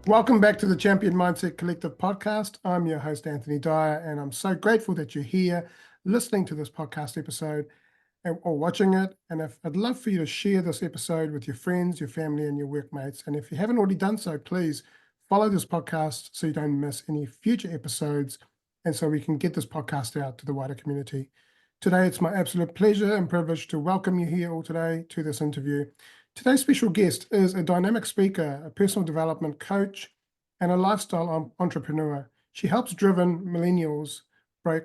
Welcome back to the Champion Mindset Collective podcast. I'm your host, Anthony Dyer, and I'm so grateful that you're here listening to this podcast episode or watching it. And if I'd love for you to share this episode with your friends, your family, and your workmates. And if you haven't already done so, please follow this podcast so you don't miss any future episodes and so we can get this podcast out to the wider community. Today, it's my absolute pleasure and privilege to welcome you here all today to this interview. Today's special guest is a dynamic speaker, a personal development coach, and a lifestyle entrepreneur. She helps driven millennials break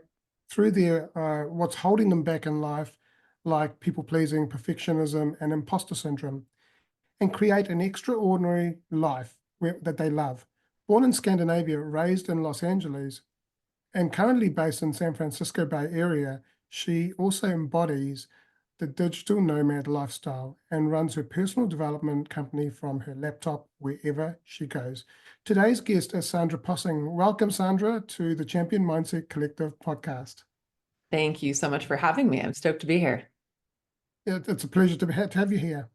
through their what's holding them back in life, like people pleasing, perfectionism, and imposter syndrome, and create an extraordinary life that they love. Born in Scandinavia, raised in Los Angeles, and currently based in San Francisco Bay Area, she also embodies the digital nomad lifestyle and runs her personal development company from her laptop wherever she goes. Today's guest is Sandra Possing. Welcome, Sandra, to the Champion Mindset Collective podcast. Thank you so much for having me. I'm stoked to be here. It's a pleasure to have you here.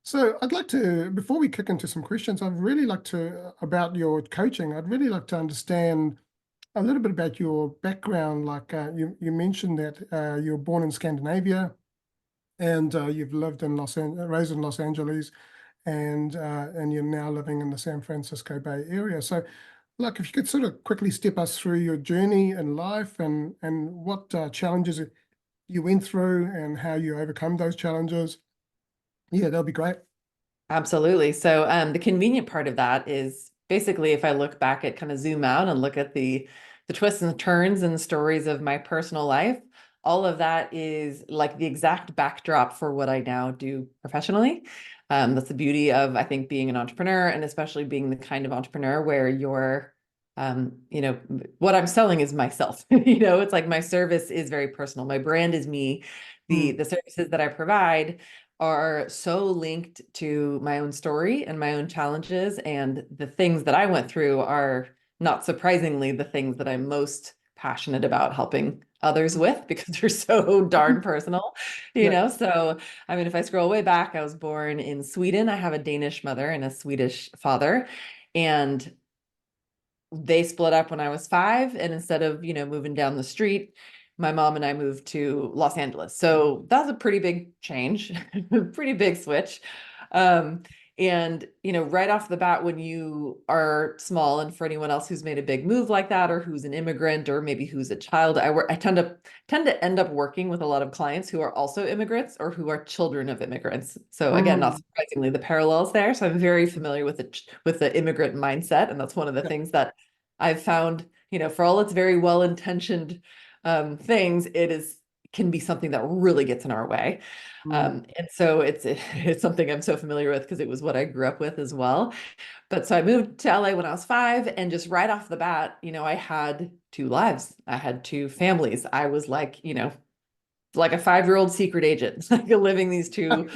So I'd like to, before we kick into some questions, I'd really like to, about your coaching, I'd really like to understand a little bit about your background. Like you mentioned that you were born in Scandinavia, and you've lived in raised in Los Angeles, and you're now living in the San Francisco Bay Area. So, like, if you could sort of quickly step us through your journey in life and what challenges you went through and how you overcome those challenges. Yeah, that'll be great. Absolutely. So the convenient part of that is basically if I look back at kind of zoom out and look at the twists and turns and stories of my personal life, all of that is like the exact backdrop for what I now do professionally. That's the beauty of, I think, being an entrepreneur, and especially being the kind of entrepreneur where you're what I'm selling is myself. It's like my service is very personal. My brand is me. The services that I provide are so linked to my own story and my own challenges, and the things that I went through are, not surprisingly, the things that I'm most passionate about helping others with, because they're so darn personal, Yeah. So I mean, if I scroll way back, I was born in Sweden. I have a Danish mother and a Swedish father, and they split up when I was 5, and instead of moving down the street, my mom and I moved to Los Angeles. So that's a pretty big change, pretty big switch. Um, and right off the bat, when you are small, and for anyone else who's made a big move like that, or who's an immigrant, or maybe who's a child, I tend to end up working with a lot of clients who are also immigrants or who are children of immigrants. So again, not Mm. surprisingly, the parallels there. So I'm very familiar with the immigrant mindset, and that's one of the Yeah. things that I've found, for all its very well-intentioned things, can be something that really gets in our way. Mm. And so it's something I'm so familiar with because it was what I grew up with as well. But so I moved to LA when I was 5, and just right off the bat, I had 2 lives. I had 2 families. I was like a 5-year-old secret agent, like living these 2,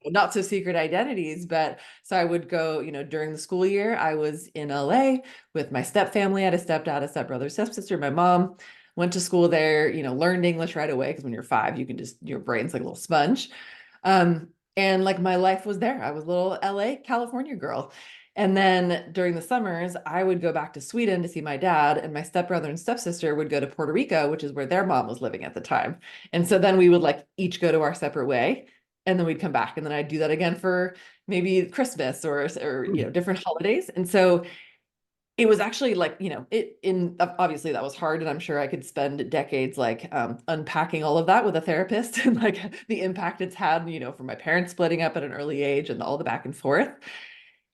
not so secret identities. But so I would go, during the school year, I was in LA with my step family. I had a stepdad, a stepbrother, stepsister. My mom went to school there, learned English right away, because when you're 5, you can just, your brain's like a little sponge. And like my life was there. I was a little LA, California girl. And then during the summers, I would go back to Sweden to see my dad, and my stepbrother and stepsister would go to Puerto Rico, which is where their mom was living at the time. And so then we would like each go to our separate way, and then we'd come back, and then I'd do that again for maybe Christmas or different holidays. And so it was actually like, obviously that was hard, and I'm sure I could spend decades like unpacking all of that with a therapist, and like the impact it's had, for my parents splitting up at an early age and all the back and forth.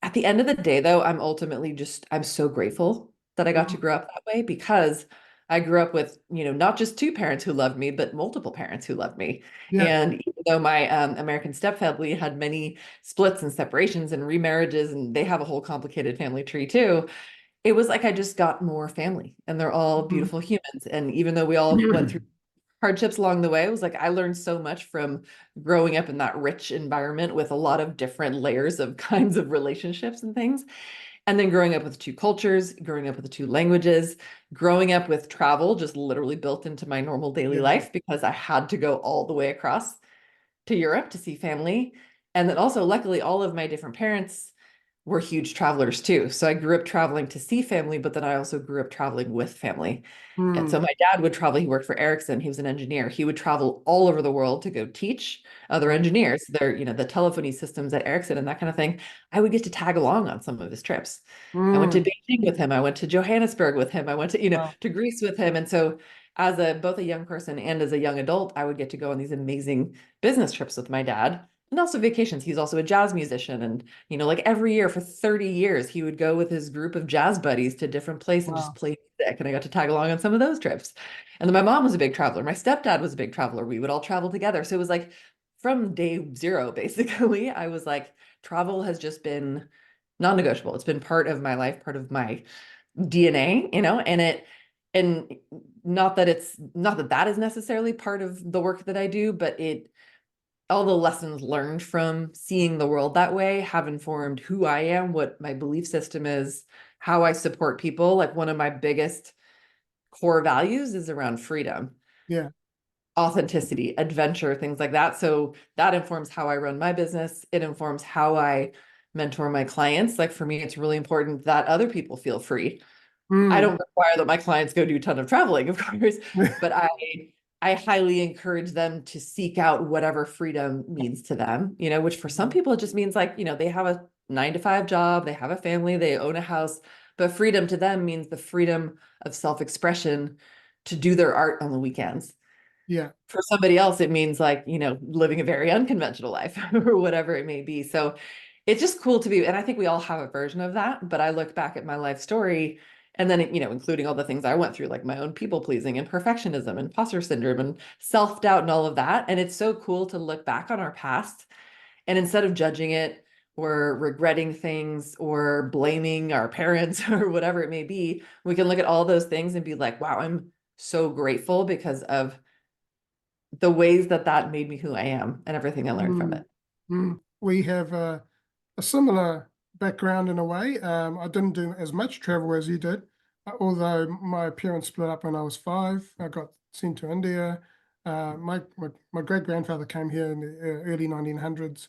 At the end of the day, though, I'm so grateful that I got to Mm. grow up that way, because I grew up with, not just 2 parents who loved me, but multiple parents who loved me. Yeah. And even though my American stepfamily had many splits and separations and remarriages, and they have a whole complicated family tree too, it was like I just got more family, and they're all Mm. beautiful humans. And even though we all went through hardships along the way, it was like I learned so much from growing up in that rich environment with a lot of different layers of kinds of relationships and things. And then growing up with 2 cultures, growing up with the 2 languages, growing up with travel just literally built into my normal daily Yeah. life, because I had to go all the way across to Europe to see family. And then also, luckily, all of my different parents were huge travelers too. So I grew up traveling to see family, but then I also grew up traveling with family. And so Mm. my dad would travel. He worked for Ericsson. He was an engineer. He would travel all over the world to go teach other Wow. engineers their, the telephony systems at Ericsson and that kind of thing. I would get to tag along on some of his trips. I went to Mm. Beijing with him. I went to Johannesburg with him. I went to, Wow. to Greece with him. And so as a both a young person and as a young adult, I would get to go on these amazing business trips with my dad and also vacations. He's also a jazz musician. And, like every year for 30 years, he would go with his group of jazz buddies to different places and just Wow. play music. And I got to tag along on some of those trips. And then my mom was a big traveler. My stepdad was a big traveler. We would all travel together. So it was like from day zero, basically, I was like, travel has just been non-negotiable. It's been part of my life, part of my DNA, and not that that is necessarily part of the work that I do, but all the lessons learned from seeing the world that way have informed who I am, what my belief system is, how I support people. Like one of my biggest core values is around freedom, Yeah. authenticity, adventure, things like that. So that informs how I run my business. It informs how I mentor my clients. Like for me, it's really important that other people feel free. I Mm. don't require that my clients go do a ton of traveling, of course, but I highly encourage them to seek out whatever freedom means to them, which for some people it just means like, they have a 9 to 5 job, they have a family, they own a house, but freedom to them means the freedom of self-expression to do their art on the weekends. Yeah. For somebody else, it means like, living a very unconventional life or whatever it may be. So it's just cool to be, and I think we all have a version of that. But I look back at my life story and then, including all the things I went through, like my own people pleasing and perfectionism and imposter syndrome and self-doubt and all of that. And it's so cool to look back on our past and instead of judging it or regretting things or blaming our parents or whatever it may be, we can look at all those things and be like, wow, I'm so grateful because of the ways that that made me who I am and everything I learned from Mm. it. Mm. We have a similar background in a way. I didn't do as much travel as you did, although my parents split up when I was 5. I got sent to India. My great grandfather came here in the early 1900s.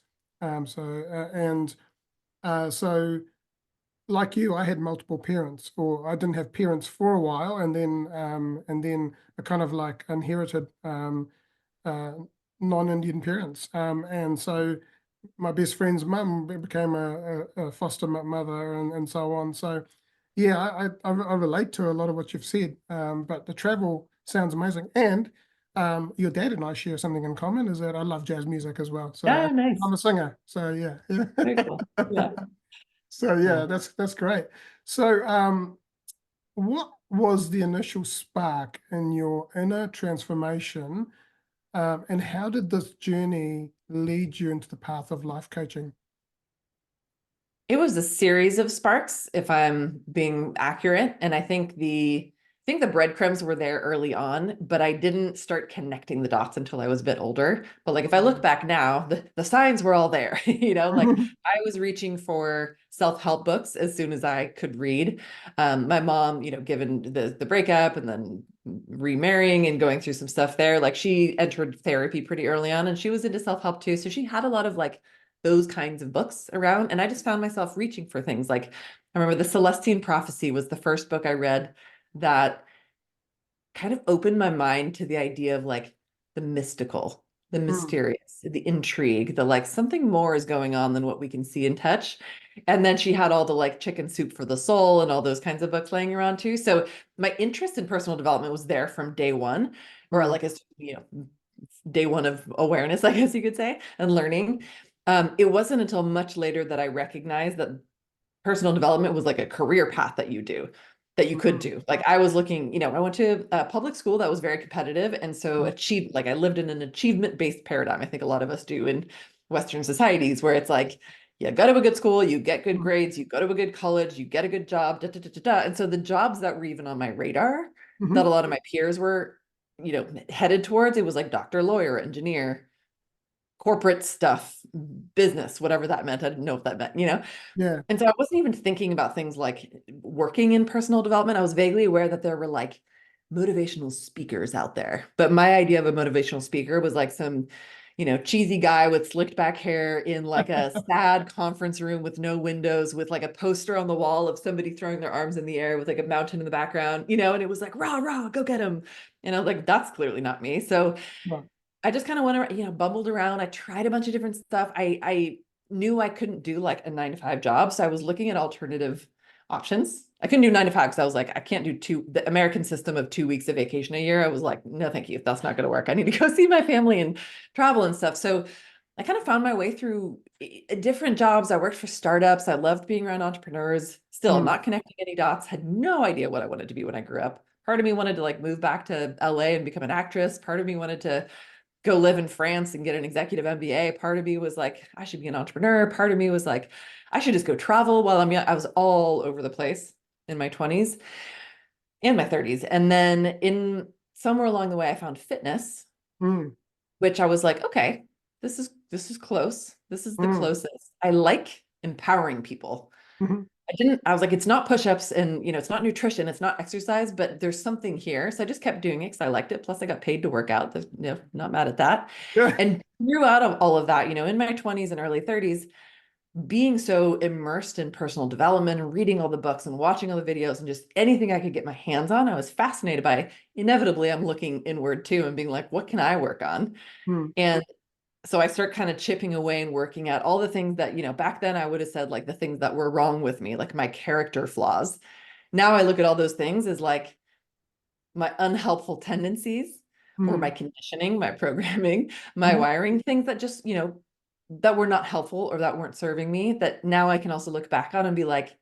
So like you, I had multiple parents, or I didn't have parents for a while, and then I kind of like inherited uh, non-Indian parents, and so my best friend's mum became a foster mother, and so on. So yeah, I relate to a lot of what you've said, but the travel sounds amazing. And your dad and I share something in common, is that I love jazz music as well. So Yeah, nice. I'm a singer. So yeah, Very cool. yeah. Yeah. So Yeah. yeah, that's great. So what was the initial spark in your inner transformation, and how did this journey lead you into the path of life coaching? It was a series of sparks, if I'm being accurate. And I think the breadcrumbs were there early on, but I didn't start connecting the dots until I was a bit older. But like if I look back now, the signs were all there. Like I was reaching for self-help books as soon as I could read. My mom, given the breakup and then remarrying and going through some stuff there, like she entered therapy pretty early on and she was into self-help too. So she had a lot of like those kinds of books around. And I just found myself reaching for things like I remember The Celestine Prophecy was the first book I read that kind of opened my mind to the idea of like the mystical, the Mm, mysterious, the intrigue, the like something more is going on than what we can see and touch. And then she had all the like Chicken Soup for the Soul and all those kinds of books laying around too. So my interest in personal development was there from day one, or mm, like as day one of awareness, I guess you could say, and learning. It wasn't until much later that I recognized that personal development was like a career path that you do that you could mm, do. Like I was looking, I went to a public school that was very competitive. And so mm, like I lived in an achievement-based paradigm. I think a lot of us do in Western societies where it's like, you go to a good school, you get good mm, grades, you go to a good college, you get a good job, da, da, da, da, da. And so the jobs that were even on my radar that a mhm. lot of my peers were, headed towards, it was like doctor, lawyer, engineer, corporate stuff, business, whatever that meant. I didn't know what that meant. Yeah. And so I wasn't even thinking about things like working in personal development. I was vaguely aware that there were like motivational speakers out there. But my idea of a motivational speaker was like some, cheesy guy with slicked back hair in like a sad conference room with no windows, with like a poster on the wall of somebody throwing their arms in the air with like a mountain in the background, and it was like, rah, rah, go get him. And I was like, that's clearly not me. So Right. I just kind of went around, bumbled around. I tried a bunch of different stuff. I knew I couldn't do like a 9 to 5 job. So I was looking at alternative options. I couldn't do 9 to 5 because I was like, I can't do the American system of 2 weeks of vacation a year. I was like, no, thank you. That's not going to work. I need to go see my family and travel and stuff. So I kind of found my way through different jobs. I worked for startups. I loved being around entrepreneurs. Still Mm. not connecting any dots. Had no idea what I wanted to be when I grew up. Part of me wanted to like move back to LA and become an actress. Part of me wanted to go live in France and get an executive MBA. Part of me was like, I should be an entrepreneur. Part of me was like, I should just go travel while I'm young. I was all over the place in my 20s and my 30s. And then in somewhere along the way, I found fitness, Mm. which I was like, okay, this is close. This is the Mm. closest. I like empowering people. Mhm. I was like, it's not push-ups and, it's not nutrition, it's not exercise, but there's something here. So I just kept doing it because I liked it. Plus I got paid to work out. Not mad at that. Yeah. And throughout of all of that, in my 20s and early 30s, being so immersed in personal development and reading all the books and watching all the videos and just anything I could get my hands on, I was fascinated by. Inevitably, I'm looking inward too and being like, what can I work on? Mm. And so I start kind of chipping away and working at all the things that, back then I would have said like the things that were wrong with me, like my character flaws. Now I look at all those things as like my unhelpful tendencies or my Mm. conditioning, my programming, my Mhm. wiring, things that just, that were not helpful or that weren't serving me, that now I can also look back on and be like,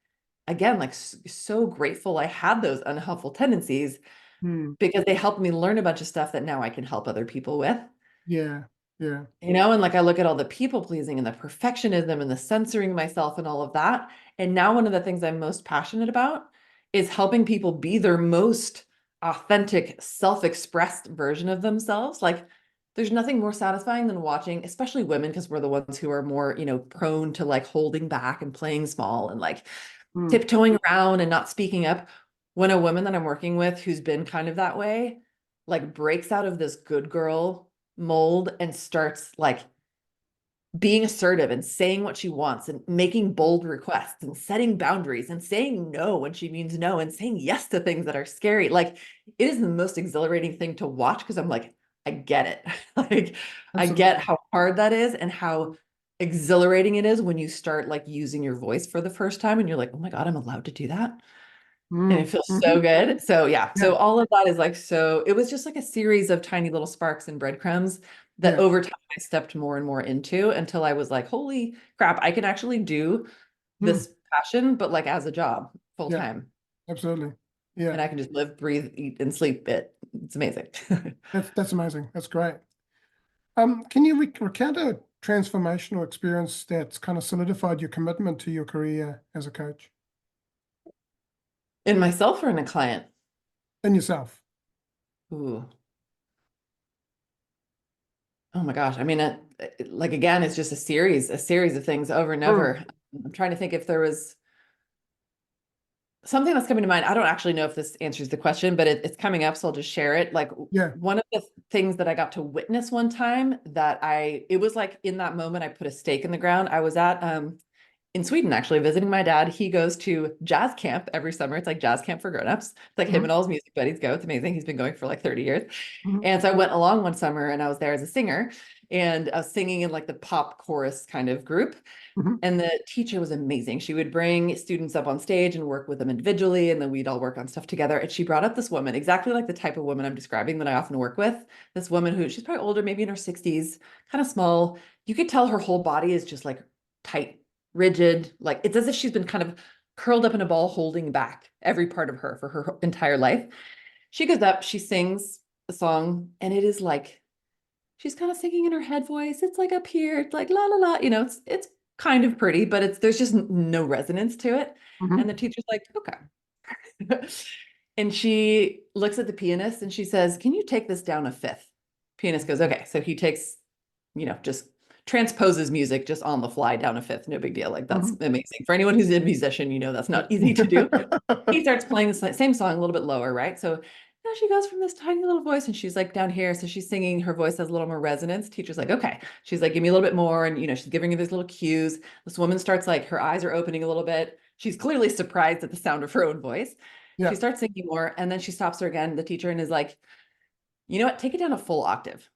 again, like so grateful I had those unhelpful tendencies Mm. because they helped me learn a bunch of stuff that now I can help other people with. Yeah. Yeah. And like I look at all the people pleasing and the perfectionism and the censoring myself and all of that. And now one of the things I'm most passionate about is helping people be their most authentic, self-expressed version of themselves. Like there's nothing more satisfying than watching, especially women, because we're the ones who are more, prone to like holding back and playing small and like Mm. tiptoeing around and not speaking up. When a woman that I'm working with who's been kind of that way, like breaks out of this good girl mold and starts like being assertive and saying what she wants and making bold requests and setting boundaries and saying no when she means no and saying yes to things that are scary. Like it is the most exhilarating thing to watch because I'm like, I get it. Like I get Absolutely. how hard that is and how exhilarating it is when you start like using your voice for the first time and you're like, oh my God, I'm allowed to do that. And it Mm. feels Mhm. so good. So yeah, Yeah. so all of that is like, so it was just like a series of tiny little sparks and breadcrumbs that Yeah. over time I stepped more and more into until I was like, holy crap, I can actually do Mm. this passion, but like as a job full Yeah. time. Absolutely. Yeah. And I can just live, breathe, eat, and sleep it. It's amazing. That's amazing. That's great. Can you recount a transformational experience that's kind of solidified your commitment to your career as a coach In myself or in a client? and yourself? Ooh. Oh my gosh. I mean, like again, it's just a series of things over and Mm. over. I'm trying to think if there was something that's coming to mind. I don't actually know if this answers the question, but it's coming up, so I'll just share it. Like Yeah. one of the things that I got to witness one time that it was like in that moment, I put a stake in the ground. I was at in Sweden, actually, visiting my dad. He goes to jazz camp every summer. It's like jazz camp for grown-ups. It's like him Mhm. and all his music buddies go. It's amazing. He's been going for like 30 years. Mhm. And so I went along one summer and I was there as a singer and I was singing in like the pop chorus kind of group. Mhm. And the teacher was amazing. She would bring students up on stage and work with them individually, and then we'd all work on stuff together. And she brought up this woman, exactly like the type of woman I'm describing that I often work with. This woman who she's probably older, maybe in her 60s, kind of small. You could tell her whole body is just like tight, rigid. Like it's as if she's been kind of curled up in a ball, holding back every part of her for her entire life. She goes up, she sings a song, and it is like she's kind of singing in her head voice. It's like up here, it's like la la la. It's kind of pretty, but there's just no resonance to it. And Mhm. the teacher's like, okay. And she looks at the pianist and she says, "Can you take this down a fifth?" Pianist goes, "Okay." So he takes, just transposes music just on the fly down a fifth. No big deal. Like that's Mhm. amazing. For anyone who's a musician, that's not easy to do. He starts playing the same song a little bit lower, right? So Now she goes from this tiny little voice and she's like down here. So she's singing, her voice has a little more resonance. Teacher's like, okay. She's like, give me a little bit more. And, she's giving you these little cues. This woman starts like, her eyes are opening a little bit. She's clearly surprised at the sound of her own voice. Yeah. She starts singing more. And then she stops her again, the teacher, and is like, you know what? Take it down a full octave.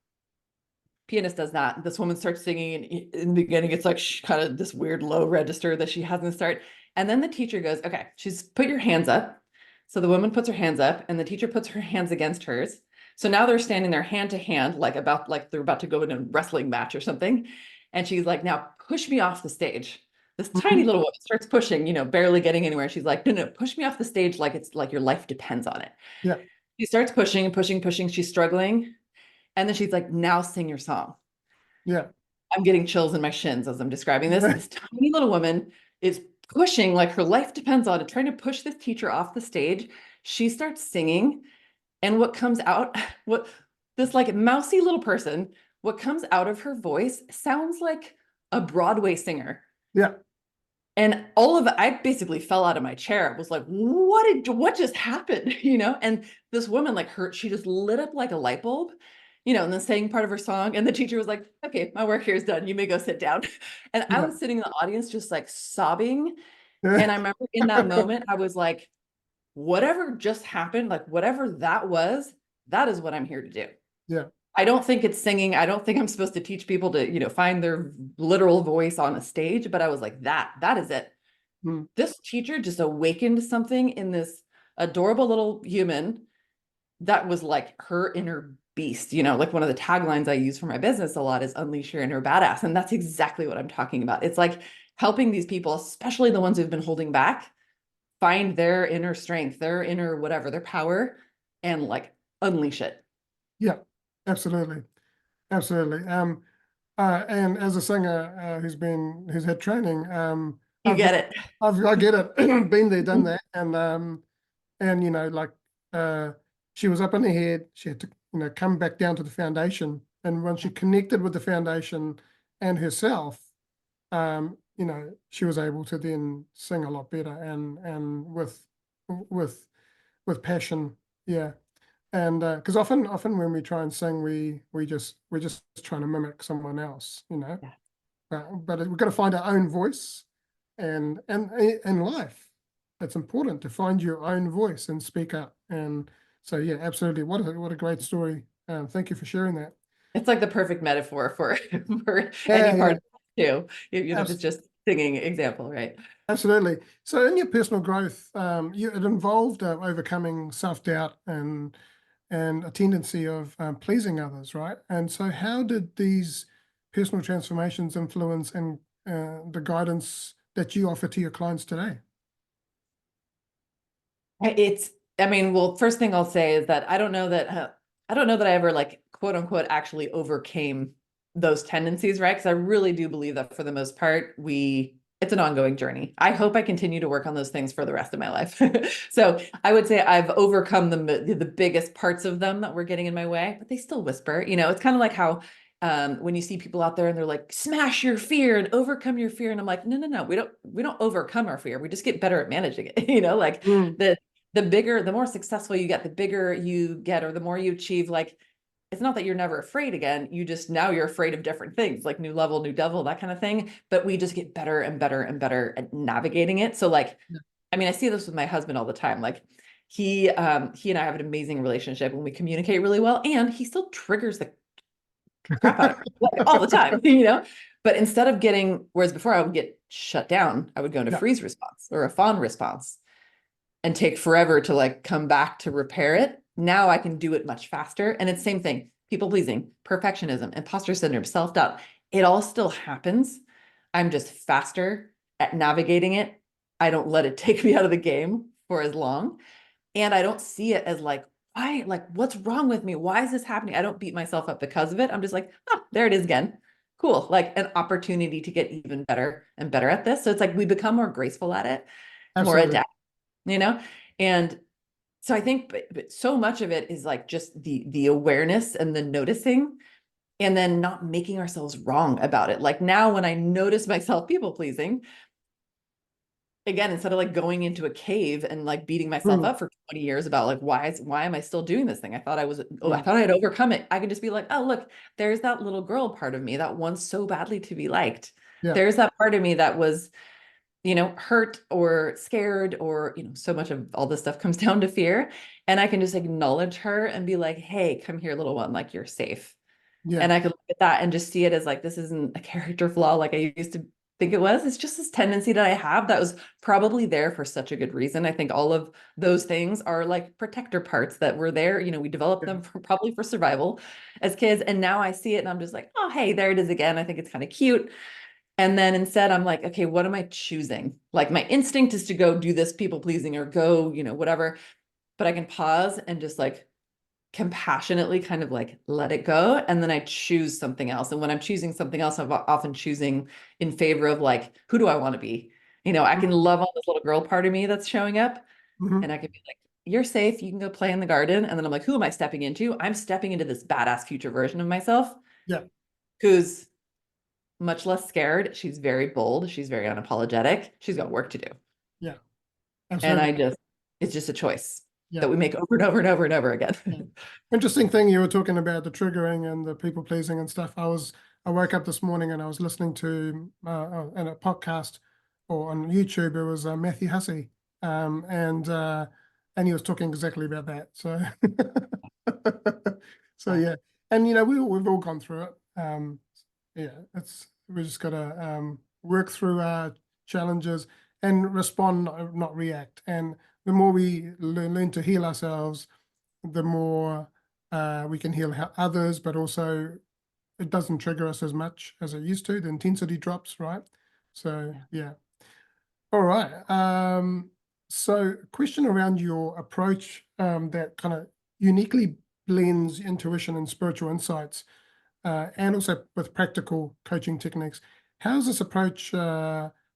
Pianist does not. This woman starts singing, and in the beginning, it's like kind of this weird low register that she hasn't start. And then the teacher goes, okay, she's put your hands up. So the woman puts her hands up, and the teacher puts her hands against hers. So now they're standing there hand to hand, like they're about to go in a wrestling match or something. And she's like, now push me off the stage. This tiny Mhm. little woman starts pushing, barely getting anywhere. She's like, no, no, push me off the stage like it's like your life depends on it. Yeah. She starts pushing and pushing, pushing. She's struggling. And then she's like, now sing your song. Yeah. I'm getting chills in my shins as I'm describing this. This tiny little woman is pushing, like her life depends on it, trying to push this teacher off the stage. She starts singing, and what comes out, what this like mousy little person, what comes out of her voice sounds like a Broadway singer. Yeah. And all of it, I basically fell out of my chair. I was like, what just happened? And this woman, like she just lit up like a light bulb, and then sang part of her song. And the teacher was like, okay, my work here is done. You may go sit down. And I Yeah. was sitting in the audience just like sobbing. Yeah. And I remember in that moment, I was like, whatever just happened, like whatever that was, that is what I'm here to do. Yeah. I don't think it's singing. I don't think I'm supposed to teach people to, find their literal voice on a stage, but I was like, that is it. Mm. This teacher just awakened something in this adorable little human that was like her inner beast. Like one of the taglines I use for my business a lot is unleash your inner badass. And that's exactly what I'm talking about. It's like helping these people, especially the ones who've been holding back, find their inner strength, their inner whatever, their power, and like unleash it. Yeah. Absolutely. Absolutely. And as a singer who's had training, You I've get it. I get it. Been there, done that, and like she was up in her head. She had to come back down to the foundation, and when she connected with the foundation and herself, she was able to then sing a lot better and with with passion. Yeah. And because often when we try and sing, we're just trying to mimic someone else, Yeah. but we've got to find our own voice, and in life, it's important to find your own voice and speak up. And so, yeah, absolutely. What a great story. Thank you for sharing that. It's like the perfect metaphor for for any Yeah, part yeah, of it too, even if it's abs just singing example, right? absolutely. So, in your personal growth, it involved overcoming self-doubt and a tendency of pleasing others, right? And so, how did these personal transformations influence and the guidance that you offer to your clients today? It's, I mean, well, first thing I'll say is that I don't know that I ever like quote unquote actually overcame those tendencies, right? Because I really do believe that for the most part, it's an ongoing journey. I hope I continue to work on those things for the rest of my life. So I would say I've overcome the biggest parts of them that were getting in my way, but they still whisper. It's kind of like how when you see people out there and they're like, smash your fear and overcome your fear. And I'm like, no, no, no, we don't overcome our fear. We just get better at managing it. Like Mm, the more successful you get, the bigger you get, or the more you achieve, like, it's not that you're never afraid again. Now you're afraid of different things, like new level, new devil, that kind of thing. But we just get better and better and better at navigating it. So like, yeah, I mean, I see this with my husband all the time. Like he and I have an amazing relationship and we communicate really well. And he still triggers the crap out of me like all the time, But instead of whereas before I would get shut down, I would go into yeah, freeze response or a fawn response and take forever to like come back to repair it. Now I can do it much faster. And it's same thing, people pleasing, perfectionism, imposter syndrome, self-doubt. It all still happens. I'm just faster at navigating it. I don't let it take me out of the game for as long. And I don't see it as like, why, like, what's wrong with me? Why is this happening? I don't beat myself up because of it. I'm just like, oh, there it is again. Cool. Like an opportunity to get even better and better at this. So it's like we become more graceful at it, more absolutely. adept, you know? And so I think but so much of it is like just the awareness and the noticing and then not making ourselves wrong about it. Like now when I notice myself people pleasing, again, instead of like going into a cave and like beating myself Mm, up for 20 years about like why am I still doing this thing? I thought I mm, thought I had overcome it. I can just be like, oh look, there's that little girl part of me that wants so badly to be liked. yeah, There's that part of me that was, hurt or scared, or so much of all this stuff comes down to fear. And I can just acknowledge her and be like, hey, come here, little one, like you're safe. yeah, And I could look at that and just see it as like, this isn't a character flaw like I used to think it was. It's just this tendency that I have that was probably there for such a good reason. I think all of those things are like protector parts that were there. We developed yeah, them probably for survival as kids. And now I see it and I'm just like, oh, hey, there it is again. I think it's kind of cute. And then instead, I'm like, okay, what am I choosing? Like my instinct is to go do this people pleasing or go, whatever. But I can pause and just like compassionately kind of like let it go. And then I choose something else. And when I'm choosing something else, I'm often choosing in favor of like, who do I want to be? I can love on this little girl part of me that's showing up, hmm and I can be like, you're safe. You can go play in the garden. And then I'm like, who am I stepping into? I'm stepping into this badass future version of myself yeah, who's much less scared. She's very bold. She's very unapologetic. She's got work to do. yeah, And absolutely. it's just a choice Yeah. that we make over and over and over and over again. Yeah. Interesting thing you were talking about the triggering and the people pleasing and stuff. I woke up this morning and I was listening to in a podcast or on YouTube. It was Matthew Hussey, and he was talking exactly about that. So so Yeah. yeah, and we've all gone through it. Yeah, we just gotta work through our challenges and respond, not react. And the more we learn to heal ourselves, the more we can heal others, but also it doesn't trigger us as much as it used to. The intensity drops, right? So Yeah. yeah. All right. So question around your approach that kind of uniquely blends intuition and spiritual insights, and also with practical coaching techniques. How has this approach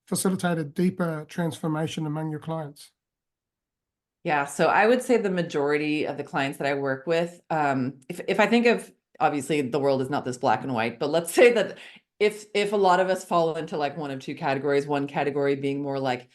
facilitated deeper transformation among your clients? Yeah, so I would say the majority of the clients that I work with, if I think of, obviously the world is not this black and white, but let's say that if a lot of us fall into like one of two categories, one category being more like,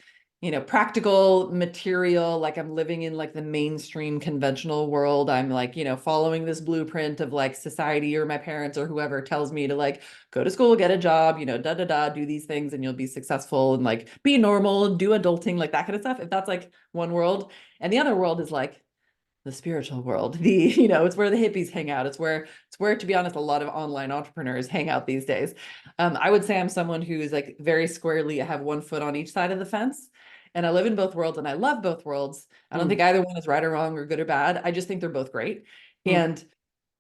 practical material, like I'm living in like the mainstream conventional world. I'm like, following this blueprint of like society or my parents or whoever tells me to like go to school, get a job, da da da, do these things and you'll be successful and like be normal, do adulting, like that kind of stuff. If that's like one world, and the other world is like the spiritual world. It's where the hippies hang out. It's where, to be honest, a lot of online entrepreneurs hang out these days. I would say I'm someone who is like very squarely, I have one foot on each side of the fence. And I live in both worlds and I love both worlds. I don't Mm, think either one is right or wrong or good or bad. I just think they're both great. mm, And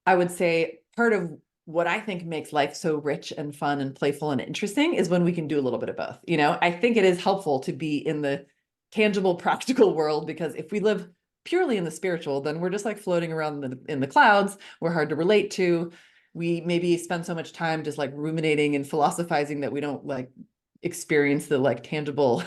I would say part of what I think makes life so rich and fun and playful and interesting is when we can do a little bit of both. I think it is helpful to be in the tangible, practical world, because if we live purely in the spiritual, then we're just like floating around in the clouds. We're hard to relate to. We maybe spend so much time just like ruminating and philosophizing that we don't like experience the like tangible,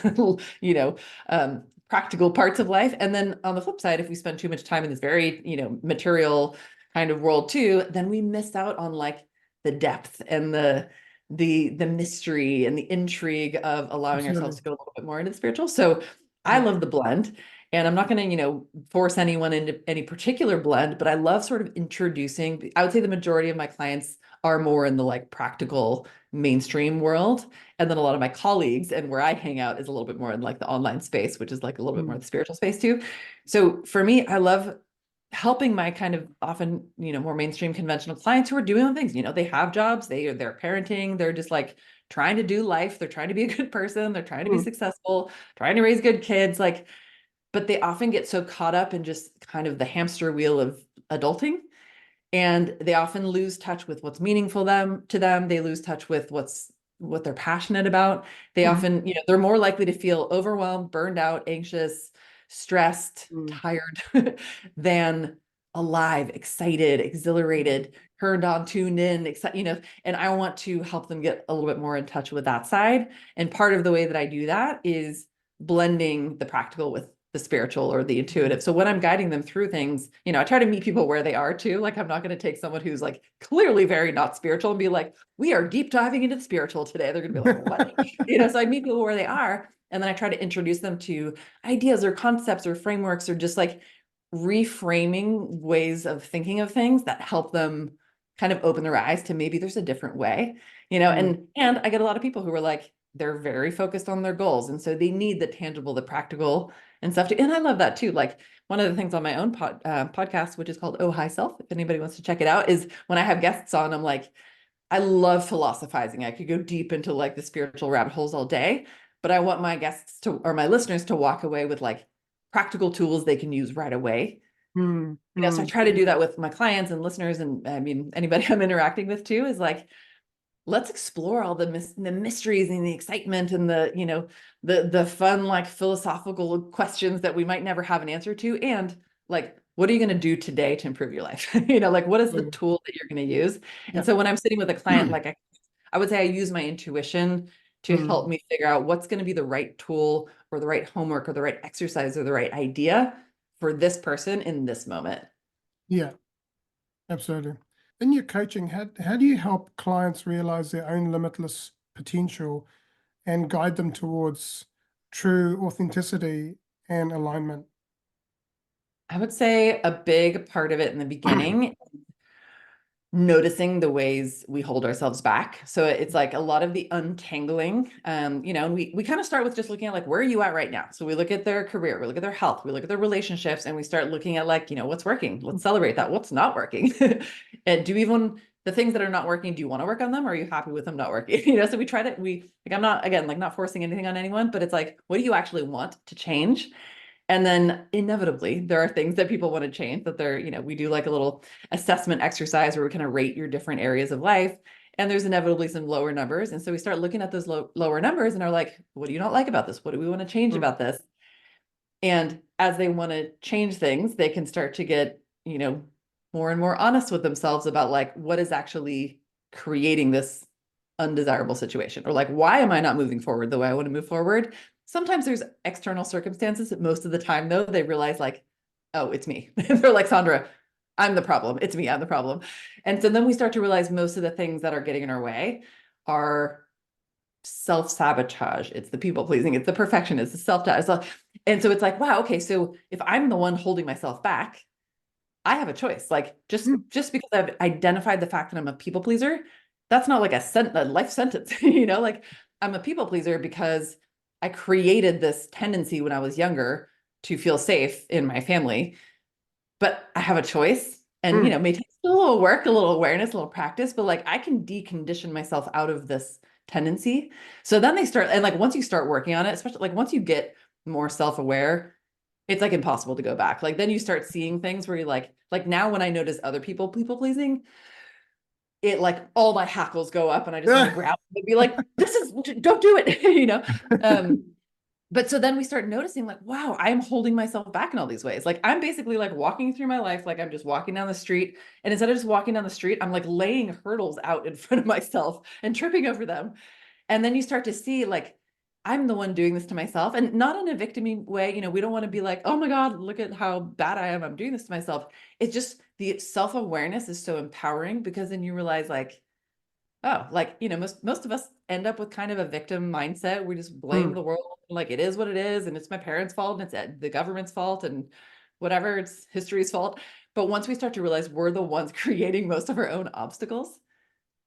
practical parts of life. And then on the flip side, if we spend too much time in this very, material kind of world too, then we miss out on like the depth and the mystery and the intrigue of allowing ourselves absolutely. to go a little bit more into the spiritual. So I Yeah. love the blend. And I'm not going to, force anyone into any particular blend, but I love sort of introducing. I would say the majority of my clients are more in the like practical mainstream world. And then a lot of my colleagues and where I hang out is a little bit more in like the online space, which is like a little bit more Mm, the spiritual space too. So for me, I love helping my kind of often, more mainstream conventional clients who are doing things, they have jobs, they're parenting, they're just like trying to do life, they're trying to be a good person, they're trying to be mm, successful, trying to raise good kids, like, but they often get so caught up in just kind of the hamster wheel of adulting, and they often lose touch with what's meaningful to them. They lose touch with what they're passionate about. They mhm, often, they're more likely to feel overwhelmed, burned out, anxious, stressed, mm, tired than alive, excited, mm, exhilarated, turned on, tuned in, and I want to help them get a little bit more in touch with that side. And part of the way that I do that is blending the practical with the spiritual or the mm, intuitive. So when I'm guiding them through things, I try to meet people where they are too. Like I'm not going to take someone who's like clearly very not spiritual and be like, we are deep diving into the spiritual today. They're going to be like, what? So I meet people where they are. And then I try to introduce them to ideas or concepts or frameworks or just like reframing ways of thinking of things that help them kind of open their eyes to maybe there's a different way, Mm, and I get a lot of people who are like, they're very focused on their goals. And so they need the tangible, the practical and stuff too. And I love that too. Like one of the things on my own podcast, which is called Oh Hi Self, if anybody wants to check it out, is when I have guests on, I'm like, I love philosophizing. I could go deep into like the spiritual rabbit holes all day, but I want my guests to, or my listeners to walk away with like practical tools they can use right away. mm, So I mm, try to do that with my clients and listeners. And I mean, anybody I'm interacting with too is like, let's explore all the mysteries and the excitement and the fun, like philosophical questions that we might never have an answer to. And like, what are you going to do today to improve your life? Like what is the mm, tool that you're going to use? And yeah. so when I'm sitting with a client, like I would say I use my intuition to help Mm, me figure out what's going to be the right tool or the right homework or the right exercise or the right idea for this person in this moment. yeah, absolutely. In your coaching, how do you help clients realize their own limitless potential and guide them towards true authenticity and alignment? I would say a big part of it in the beginning, noticing the ways we hold ourselves back. So it's like a lot of the untangling, and we kind of start with just looking at like, where are you at right now? So we look at their career, we look at their health, we look at their relationships, and we start looking at like, what's working. Let's celebrate that. What's not working? And the things that are not working, do you want to work on them? Or are you happy with them not working? So we try to, I'm not, again, like not forcing anything on anyone, but it's like, what do you actually want to change? And then inevitably, there are things that people want to change that we do like a little assessment exercise where we kind of rate your different areas of life. And there's inevitably some lower numbers. And so we start looking at those lower numbers and are like, what do you not like about this? What do we want to change Mm, about this? And as they want to change things, they can start to get, more and more honest with themselves about like what is actually creating this undesirable situation, or like, why am I not moving forward the way I want to move forward? Sometimes there's external circumstances. Most of the time, though, they realize like, oh, it's me. They're like, Sandra, I'm the problem. It's me. I'm the problem. And so then we start to realize most of the things that are getting in our way are self-sabotage. It's the people pleasing. It's the perfection. It's the self-doubt. And so it's like, wow, okay, so if I'm the one holding myself back, I have a choice. Like mm, just because I've identified the fact that I'm a people pleaser, that's not like a life sentence. Like I'm a people pleaser because I created this tendency when I was younger to feel safe in my family, but I have a choice. And mm, may take a little work, a little awareness, a little practice, but like I can decondition myself out of this tendency. So then they start, and like once you start working on it, especially like once you get more self-aware, it's like impossible to go back. Like then you start seeing things where you're like now when I notice other people pleasing, it like all my hackles go up and I just want to yeah. grab them and be like, don't do it, But so then we start noticing like, wow, I'm holding myself back in all these ways. Like I'm basically like walking through my life, like I'm just walking down the street. And instead of just walking down the street, I'm like laying hurdles out in front of myself and tripping over them. And then you start to see like, I'm the one doing this to myself, and not in a victimy way. We don't want to be like, oh my God, look at how bad I am. I'm doing this to myself. It's just the self-awareness is so empowering because then you realize like, oh, like, most of us end up with kind of a victim mindset. We just blame Mm, the world, like it is what it is, and it's my parents' fault, and it's the government's fault, and whatever, it's history's fault. But once we start to realize we're the ones creating most of our own obstacles,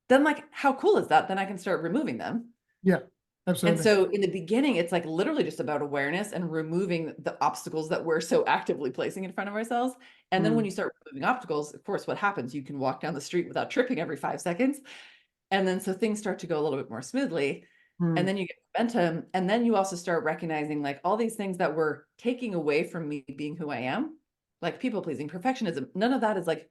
then like, how cool is that? Then I can start removing them. yeah, And absolutely. so in the beginning, it's like literally just about awareness and removing the obstacles that we're so actively placing in front of ourselves. And then when Mm, you start removing obstacles, of course, what happens? You can walk down the street without tripping every 5 seconds. And then so things start to go a little bit more smoothly. And mm, then you get momentum. And then you also start recognizing like all these things that were taking away from me being who I am, like people pleasing, perfectionism. None of that is like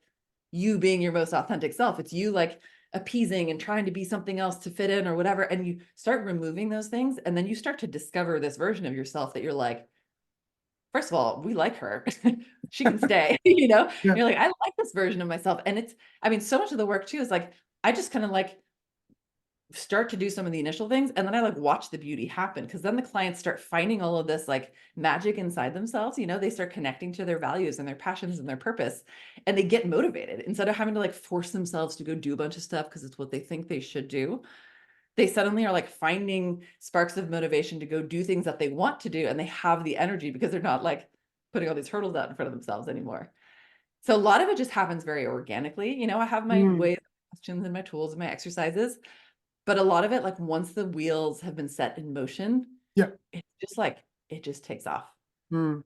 you being your most authentic self. It's you like appeasing and trying to be something else to fit in or whatever. And you start removing those things. And then you start to discover this version of yourself that you're like, first of all, we like her. She can stay, yeah. You're like, I like this version of myself. And I mean, so much of the work too is like, I just kind of like start to do some of the initial things and then I like watch the beauty happen because then the clients start finding all of this like magic inside themselves. They start connecting to their values and their passions and their purpose, and they get motivated instead of having to like force themselves to go do a bunch of stuff because it's what they think they should do. they suddenly are like finding sparks of motivation to go do things that they want to do, and they have the energy because they're not like putting all these hurdles out in front of themselves anymore. So a lot of it just happens very organically. I have my Mm, ways, questions, and my tools and my exercises, but a lot of it, like once the wheels have been set in motion, yeah. it's just like it just takes off. Mm,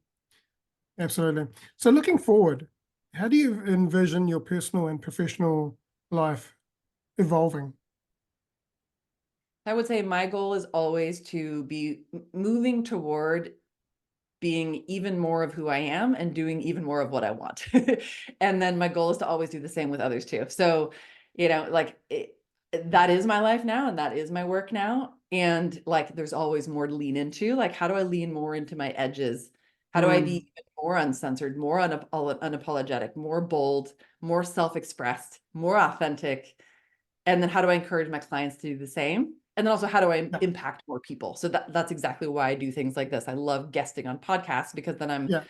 absolutely. So looking forward, how do you envision your personal and professional life evolving? I would say my goal is always to be moving toward being even more of who I am and doing even more of what I want. And then my goal is to always do the same with others too. So, like that is my life now and that is my work now. And like there's always more to lean into. Like, how do I lean more into my edges? How do I be Mm, even more uncensored, more unapologetic, more bold, more self-expressed, more authentic? And then how do I encourage my clients to do the same? And then also, how do I yeah, impact more people? So that's exactly why I do things like this. I love guesting on podcasts because then I'm, yeah.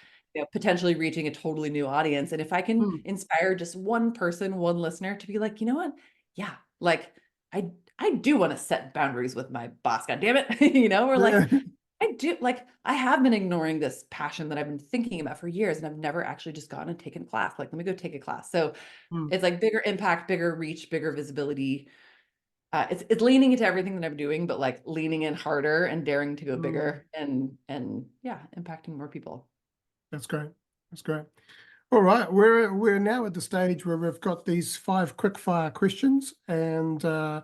potentially reaching a totally new audience. And if I can Mm, inspire just one person, one listener to be like, you know what? Yeah, like I do want to set boundaries with my boss, God damn it. Or like yeah. I do, like I have been ignoring this passion that I've been thinking about for years, and I've never actually just gone and taken a class. Like, let me go take a class. So Mm, it's like bigger impact, bigger reach, bigger visibility. It's leaning into everything that I'm doing, but like leaning in harder and daring to go mm. bigger and yeah, impacting more people. That's great. That's great. All right, we're now at the stage where we've got these 5 quick fire questions, and that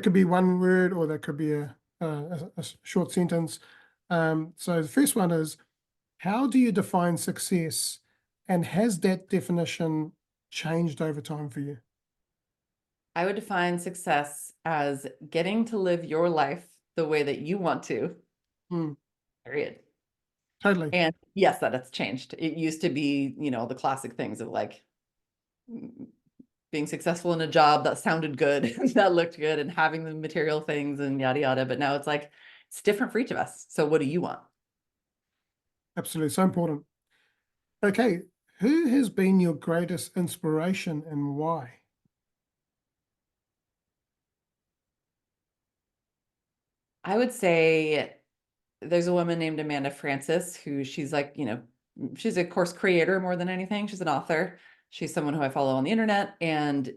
could be one word or that could be a short sentence. So the first one is, how do you define success, and has that definition changed over time for you? I would define success as getting to live your life the way that you want to, Mm, period. totally. And yes, that has changed. It used to be, the classic things of like being successful in a job that sounded good, that looked good, and having the material things and yada yada. But now it's like it's different for each of us. So what do you want? Absolutely. So important. Okay. Who has been your greatest inspiration and why? I would say there's a woman named Amanda Francis who she's like, she's a course creator more than anything. She's an author. She's someone who I follow on the internet, and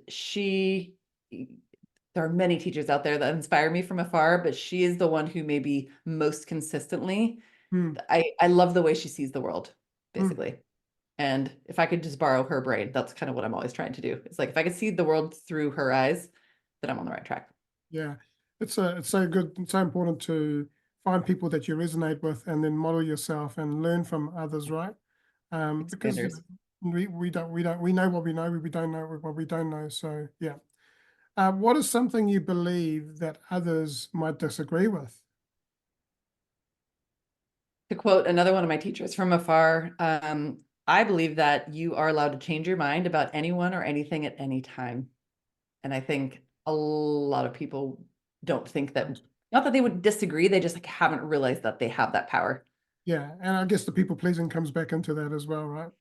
there are many teachers out there that inspire me from afar, but she is the one who maybe most consistently, Mm, I love the way she sees the world, mm. basically. And if I could just borrow her brain, that's kind of what I'm always trying to do. It's like if I could see the world through her eyes, then I'm on the right track. Yeah, it's so good. It's so important to find people that you resonate with, and then model yourself and learn from others, right? Because Expanders. we know what we know, we don't know what we don't know. So yeah, what is something you believe that others might disagree with? To quote another one of my teachers from afar, I believe that you are allowed to change your mind about anyone or anything at any time. And I think a lot of people don't think that, not that they would disagree, they just like haven't realized that they have that power. Yeah, and I guess the people pleasing comes back into that as well, right?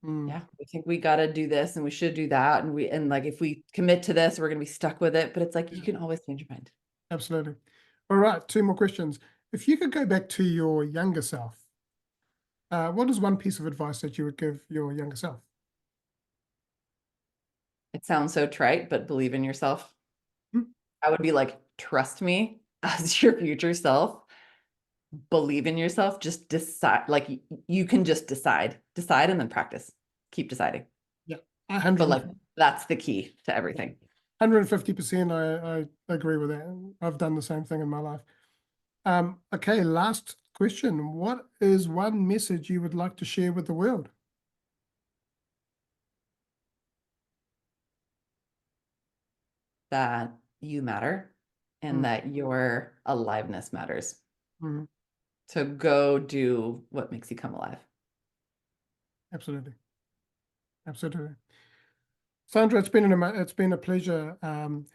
Mm, Yeah, we think we got to do this and we should do that. And like if we commit to this, we're going to be stuck with it. But it's like you yeah, can always change your mind. absolutely. All right, 2 more questions. If you could go back to your younger self, what is one piece of advice that you would give your younger self? It sounds so trite, but believe in yourself. Hmm, I would be like, trust me as your future self. Believe in yourself. Just decide. Like you can just decide and then practice. Keep deciding. yeah, But 100. like that's the key to everything. 150%, I agree with that. I've done the same thing in my life. Okay, last question. What is one message you would like to share with the world? That you matter and Mm, that your aliveness matters. mm, So go do what makes you come alive. absolutely. Absolutely. Sandra, it's been a pleasure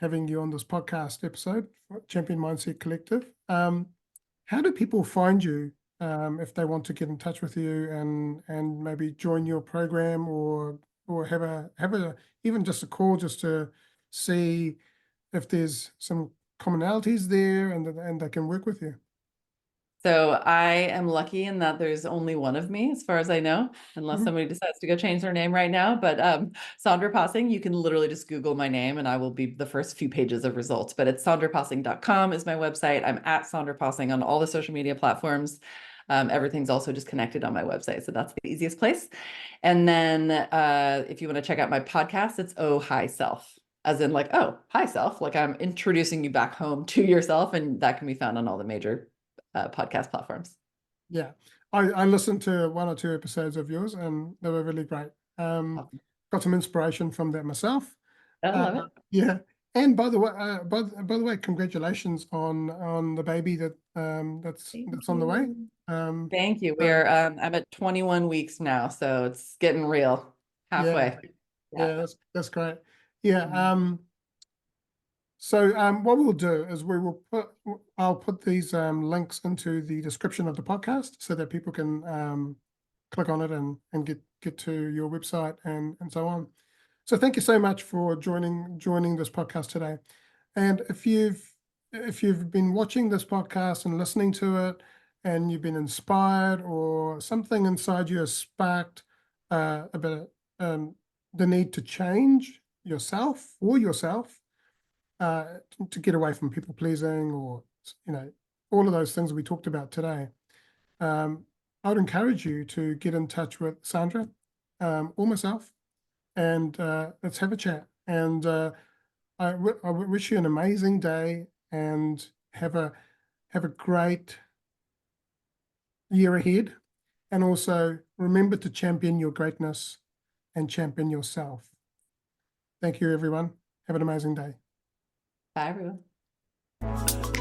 having you on this podcast episode for Champion Mindset Collective. How do people find you if they want to get in touch with you and maybe join your program or have a even just a call just to see if there's some commonalities there and they can work with you? So I am lucky in that there's only one of me, as far as I know, unless somebody decides to go change their name right now. But Sandra Possing, you can literally just Google my name and I will be the first few pages of results. But it's sandrapossing.com is my website. I'm at Sandra Possing on all the social media platforms. Everything's also just connected on my website. So that's the easiest place. And then if you want to check out my podcast, it's Oh Hi Self, as in like, oh, hi self. Like I'm introducing you back home to yourself. And that can be found on all the major podcast platforms. Yeah, I listened to 1 or 2 episodes of yours and they were really great. Awesome. Got some inspiration from that myself. I love it. Yeah, and by the way, by the way, congratulations on the baby that's Thank on the way. you. Um, Thank you. so, I'm at 21 weeks now, so it's getting real. yeah, Halfway. Yeah. yeah, that's great. Yeah. Mhm. So what we'll do is I'll put these links into the description of the podcast so that people can click on it and get to your website and so on. So thank you so much for joining this podcast today. And if you've been watching this podcast and listening to it and you've been inspired or something inside you has sparked about the need to change yourself to get away from people pleasing or all of those things we talked about today, I would encourage you to get in touch with Sandra or myself and let's have a chat. And I wish you an amazing day and have a great year ahead. And also remember to champion your greatness and champion yourself. Thank you, everyone. Have an amazing day. Bye, everyone.